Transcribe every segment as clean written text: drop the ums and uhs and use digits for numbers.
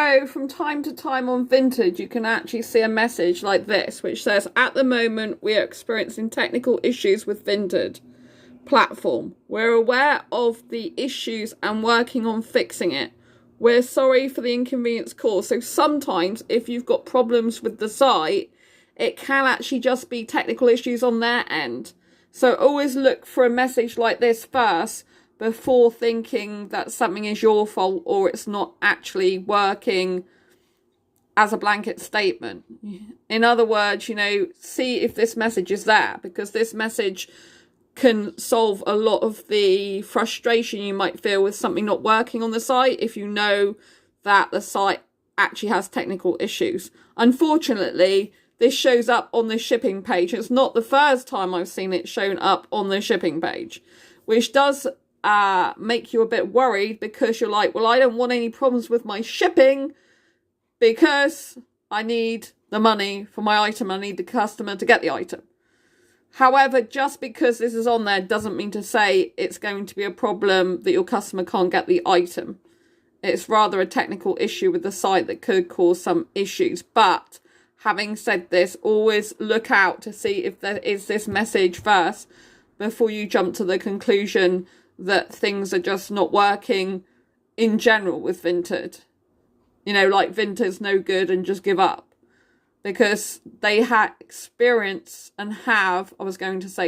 So from time to time on Vinted, you can actually see a message like this, which says, at the moment, we are experiencing technical issues with Vinted platform. We're aware of the issues and working on fixing it. We're sorry for the inconvenience caused. So sometimes if you've got problems with the site, it can actually just be technical issues on their end. So always look for a message like this first before thinking that something is your fault or it's not actually working as a blanket statement. In other words, see if this message is there, because this message can solve a lot of the frustration you might feel with something not working on the site if you know that the site actually has technical issues. Unfortunately, this shows up on the shipping page. It's not the first time I've seen it shown up on the shipping page, which does make you a bit worried, because you're like, well, I don't want any problems with my shipping because I need the money for my item. I need the customer to get the item. However, just because this is on there doesn't mean to say it's going to be a problem that your customer can't get the item. It's rather a technical issue with the site that could cause some issues. But having said this, always look out to see if there is this message first before you jump to the conclusion that things are just not working in general with Vinted. Like Vinted's no good and just give up. Because they had experience and have,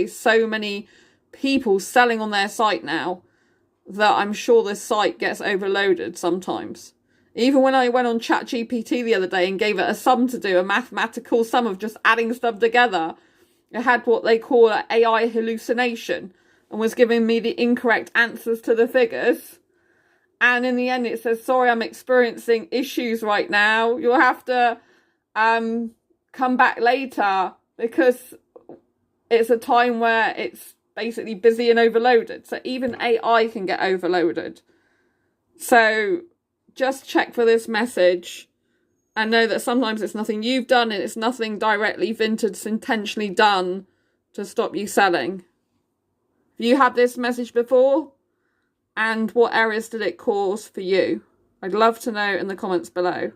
so many people selling on their site now that I'm sure this site gets overloaded sometimes. Even when I went on ChatGPT the other day and gave it a sum to do, a mathematical sum of just adding stuff together, it had what they call an AI hallucination and was giving me the incorrect answers to the figures. And in the end, it says, sorry, I'm experiencing issues right now. You'll have to come back later because it's a time where it's basically busy and overloaded. So even AI can get overloaded. So just check for this message and know that sometimes it's nothing you've done and it's nothing directly Vinted's intentionally done to stop you selling. Have you had this message before? And what errors did it cause for you? I'd love to know in the comments below.